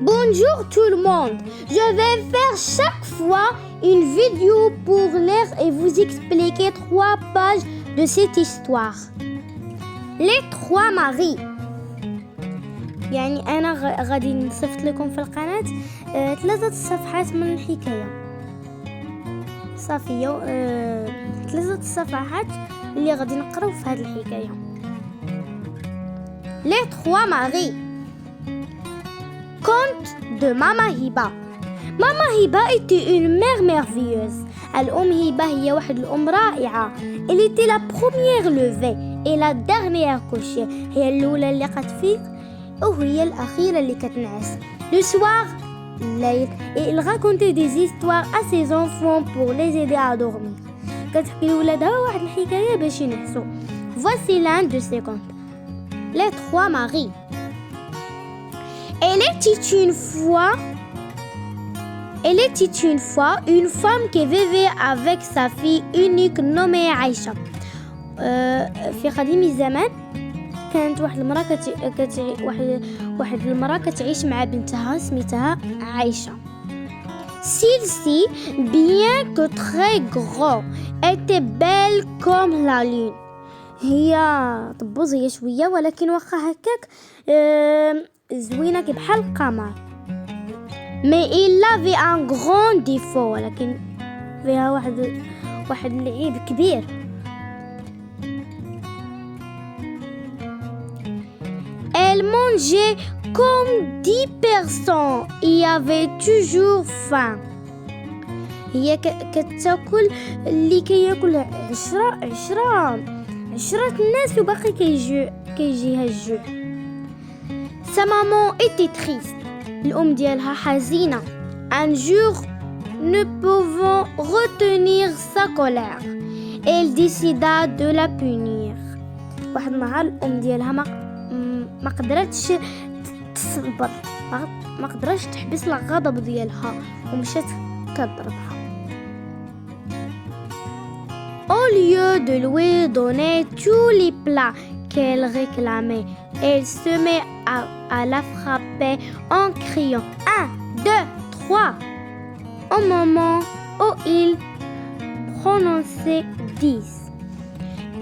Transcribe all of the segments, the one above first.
Bonjour tout le monde. Je vais faire chaque fois une vidéo pour lire et vous expliquer 3 pages de cette histoire. Les 3 maris. يعني أنا غادي نصيفط لكم في القناة 3 صفحات من الحكاية صافية. 3 صفحات اللي غادي نقراو في هذه الحكاية. Les 3 maris. Conte de Mama Hiba. Mama Hiba était une mère merveilleuse. الأم هبة هي واحد الأم رائعة. Elle était la première levée et la dernière couchée. هي الأولى اللي كتفيق وهي الأخيرة اللي كتنعس. Le soir, الليل. Et il racontait des histoires à ses enfants pour les aider à dormir. كتحكي لولادها واحد الحكاية باش ينعسوا. Voici l'un de ses contes. Les 3 maris. Elle était une fois une femme qui vivait avec sa fille unique nommée Aïcha. في قديم الزمان كانت واحد المرأة واحد المرأة كتعيش مع بنتها سميتها عايشة. Celle-ci, bien que très grand, était belle comme la lune. هي طبوزية شوية ولكن واخا هكاك زوينة بحال القمر. Mais il avait un grand défaut, ولكن فيها واحد العيب كبير. Elle mangeait comme 10 personnes et avait toujours faim. هي كتاكل اللي كياكل 10 الناس وباقي كيجيها الجوع. Sa maman était triste. الأم ديالها حزينة. Un jour, ne pouvant retenir sa colère, elle décida de la punir. واحد النهار الأم ديالها ما قدرتش تصبر، ما قدرتش تحبس الغضب ديالها ومشات كضربها. Au lieu de lui donner tous les plats qu'elle réclamait, elle se met à la frapper en criant 1, 2, 3 au moment où il prononçait 10.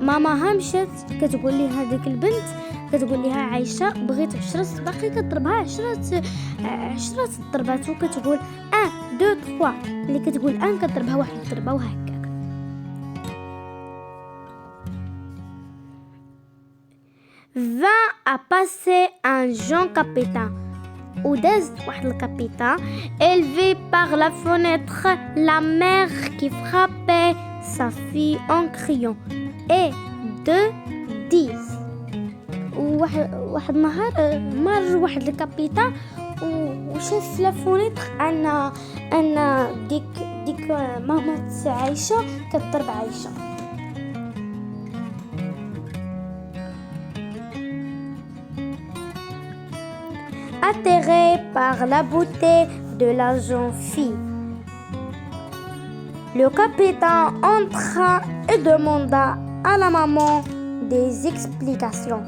ماماها مشات كتقول لي هذيك البنت كتقول لها عايشة بغيت 10 باقي كضربها 10 ضربات وكتقول 1 2 3 اللي كتقول 1 كضربها واحد الضربة وهكاك. vint à passer un jeune capitaine. وداز واحد الكابيتان élevé par la fenêtre la mère qui frappait sa fille en criant et 2 10. واحد النهار مر واحد الكابيتان وشاف لا فونيتر ان ديك ماما عايشة كتضرب عايشة. Atterré par la beauté de la jeune fille, le capitaine entra et demanda à la maman des explications.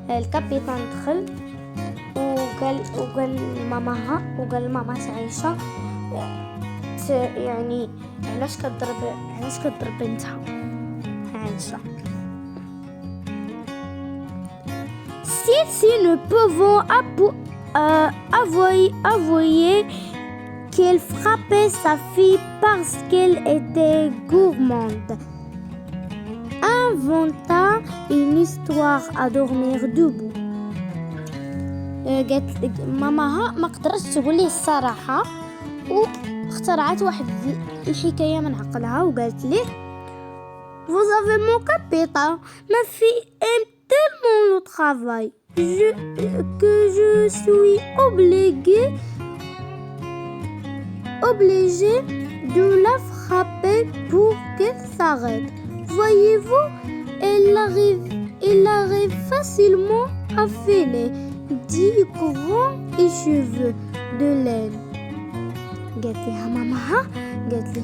الكابيتان دخل وقال ماما عايشة يعني علاش كتضرب بنتها عايشة. Si ne pouvons avouer qu'elle frappait sa fille parce qu'elle était gourmande, inventa une histoire à dormir debout. قالت ماماها ما قدرتش تقول ليه الصراحة واخترعت واحد الحكاية من عقلها وقالت ليه Vous avez mon capitaine, ma fille aime tellement le travail que je suis obligée de la frapper pour qu'elle s'arrête. Voyez-vous, elle arrive facilement à filer 10 grands cheveux de laine. قالت لها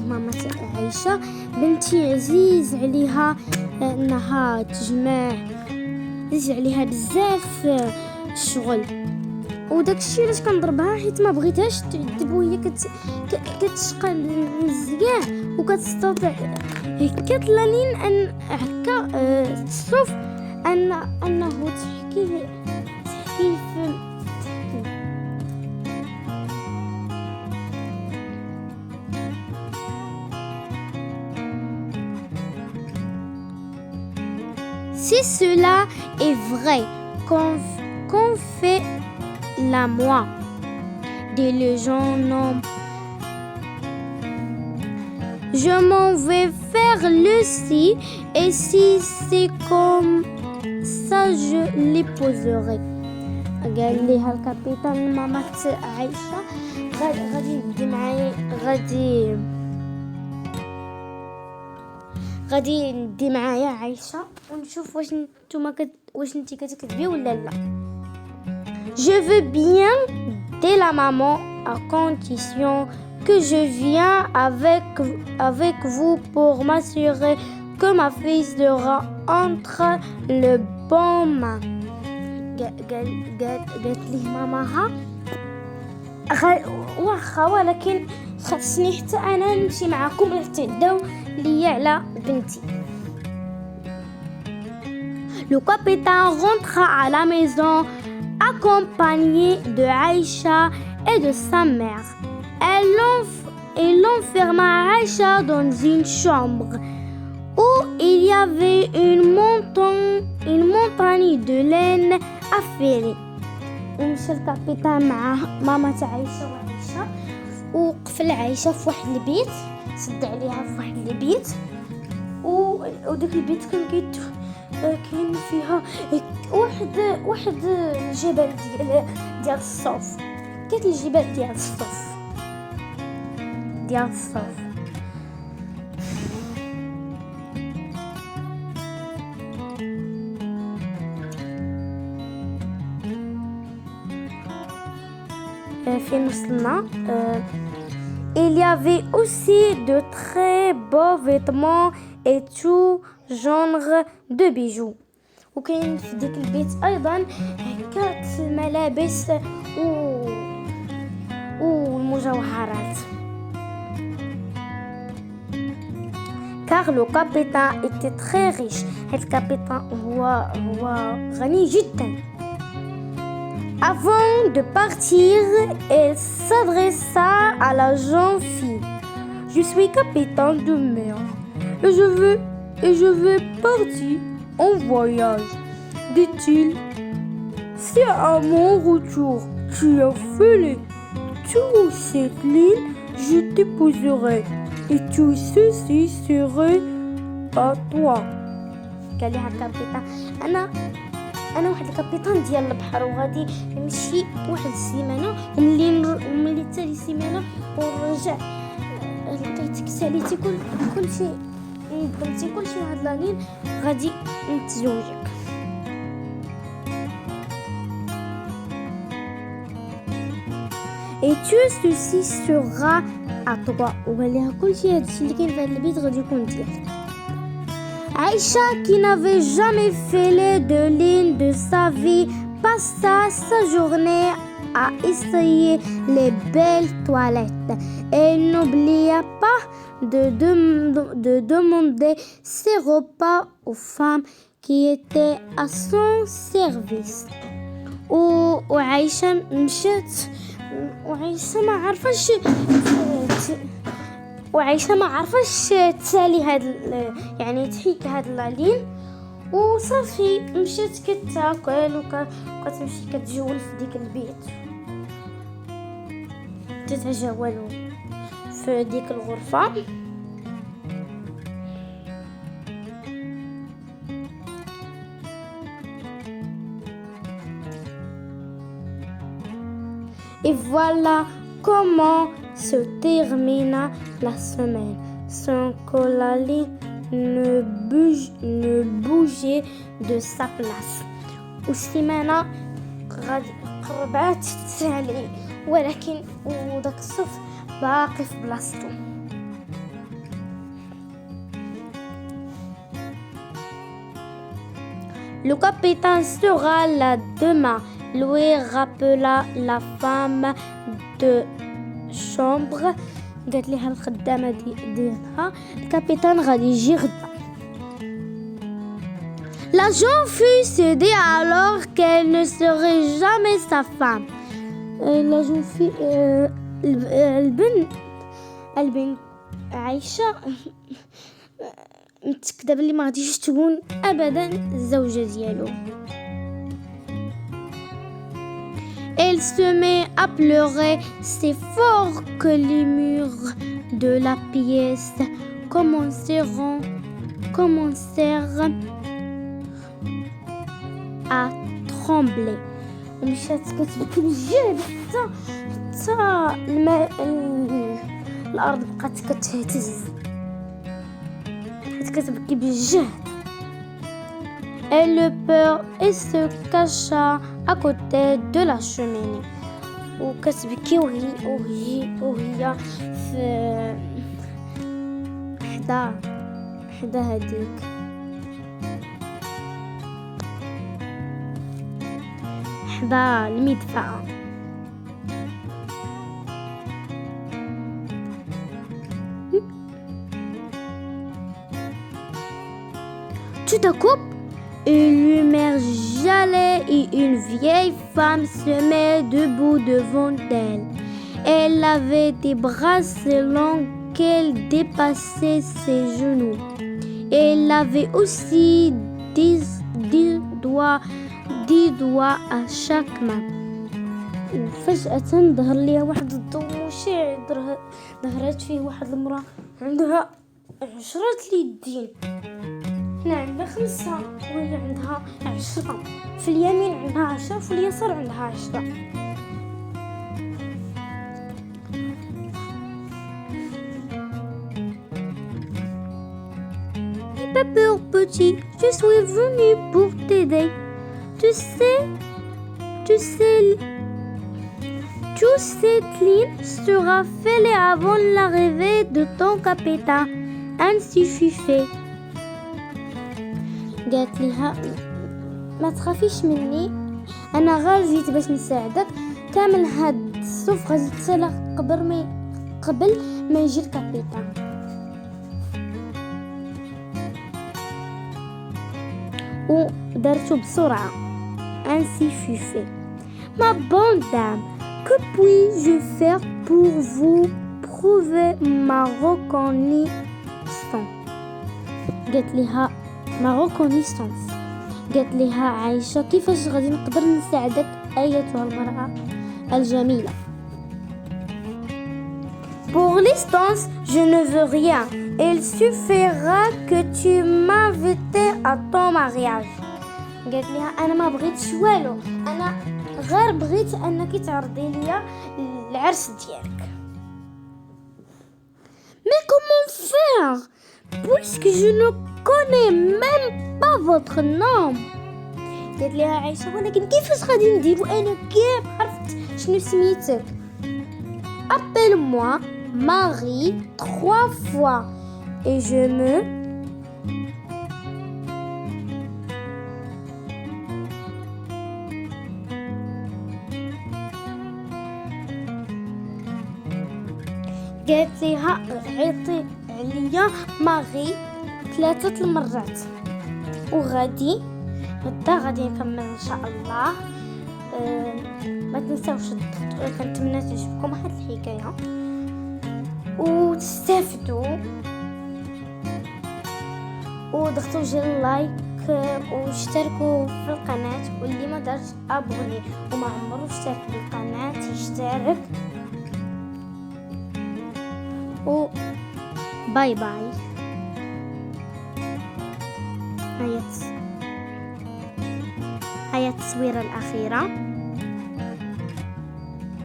ماما عايشة بنتي عزيز عليها انها تجمع عليها بزاف الشغل وداك الشيء علاش كنضربها حيت ما بغيتهاش تعذب وهي كتشقى مزيان وكتستطيع هكا لالين ان هكا تشوف انه تحكي في Si cela est vrai qu'on fait la moi des légendes, non. Je m'en vais faire le si, et si c'est comme ça, je l'épouserai. قال ليها الكابيتان مامات عايشة غادي ندي معايا غادي ندي معايا عايشة ونشوف واش نتي كتكذبي ولا لا. Je veux bien de la maman à condition que je viens avec vous pour m'assurer que ma fille sera entre le bon main. قالت لي ماماها واخا ولكن خاصني حتى انا نمشي معكم باش تعداو ليا على بنتي. Le capitaine rentra à la maison accompagné de Aïcha et de sa mère. Elle enferma Aïcha dans une chambre où il y avait une montagne de laine affairée. ومشى الكابيتان مع ماما تاع عايشة وعايشة وقفل عايشة في واحد البيت، سد عليها في واحد البيت وداك البيت كاين فيها واحد الجبل ديال الصوف. كانت الجبال ديال الصوف في نصنا. Il y avait aussi de très beaux vêtements et tout genre de bijoux. وكاين في ديك البيت ايضا هكا الملابس والمجوهرات. car le capitaine était très riche. Le capitaine هو غني جدا. Avant de partir, elle s'adressa à la jeune fille. Je suis capitaine de mer et je vais partir en voyage, dit-il. Si à mon retour tu as fait toute cette ligne, je t'épouserai et tout ceci serait à toi. قال لها الكابيتان انا واحد الكابيتان ديال البحر وغادي نمشي واحد السيمانه وملي تالي سيمانه ونرجع لقيتك ساليتي كلشي بغيتي كلشي هاد لالين غادي نتزوجك. et tout ceci sera à toi. وقال لها كلشي هادشي اللي كاين في هاد البيت غادي يكون ديالك. Aïcha, qui n'avait jamais fait de ligne de sa vie, passa sa journée à essayer les belles toilettes. Elle n'oublia pas de demander ses repas aux femmes qui étaient à son service. وعايشة مشات وعايشة ما عرفش تسالي هاد يعني تحيك هاد لالين وصافي مشات كتاكل وكتمشي كتجول في ديك البيت تتجولوا في ديك الغرفة. Et voilà comment se termina la semaine sans que Lali ne bougeait de sa place. والسيمانة قربات تسالي ولكن وداك الصف باقي في بلاصتو. Le capitaine sera là demain Louis rappela la femme de chambre. قالت لها الخدامة ديالها الكابيتان غادي يجي غدا. La jeune fille se dit alors qu'elle ne serait jamais sa femme. La jeune fille البنت عايشة متأكدة بلي ما غاديش تكون أبدا الزوجة ديالو. Elle se met à pleurer si fort que les murs de la pièce commencèrent à trembler. ومشات كتبكي بجد حتى الأرض بقات كتهتز حيت كتبكي بجد. Elle eut peur et se cacha à côté de la cheminée. وكتبكي وهي في حدا هديك حدا المدفأة. Tout à coup, une lumière jalait et une vieille femme se met debout devant elle. Elle avait des bras si longs qu'elle dépassait ses genoux. Elle avait aussi 10 doigts à chaque main. وفجأة ظهر ليها واحد الضوء مشع ظهرت فيه واحد المرأة عندها 10 اليدين. هنا عندها 5 وهي عندها 10. في اليمين عندها 10 وفي اليسار عندها 10. N'aie pas peur, petit, je suis venue pour t'aider. Tu sais, toute cette ligne sera faite avant l'arrivée de ton capitaine. Ainsi fut fait. قالت لها ما تخافيش مني انا غير جيت باش نساعدك. كامل هاد الصف غادي تسالى قبل ما يجي الكابيتان. ودارتو بسرعه. Ainsi fut fait. Ma bonne dame, que puis-je faire pour vous prouver ma reconnaissance? قالت لها ما reconnaissance. قالت لها عايشة كيفاش غادي نقدر نساعدك أيتها المرأة الجميلة. Pour l'instant, je ne veux rien. Il suffira que tu m'invites à ton mariage. قالت لها أنا ما بغيتش والو، أنا غير بغيت أنك تعرضي لي العرس ديالك. Mais comment faire puisque je ne connais même pas votre nom. قالت لها عايشة ولكن كيفاش غادي نديرو أنا كيف عرفت شنو سميتك. Appelle-moi Marie 3 fois et je me قالت لها عيطي عليا ماغي 3 المرات. وغادي غدا غادي نكمل ان شاء الله. ما تنساوش كنتمنى تعجبكم هاد الحكايه وتستافدوا وضغطوا جرس اللايك واشتركوا في القناه. واللي ما دارش ابوني وما عمرو اشترك في القناه يشترك. و باي باي. هيا التصويرة الأخيرة.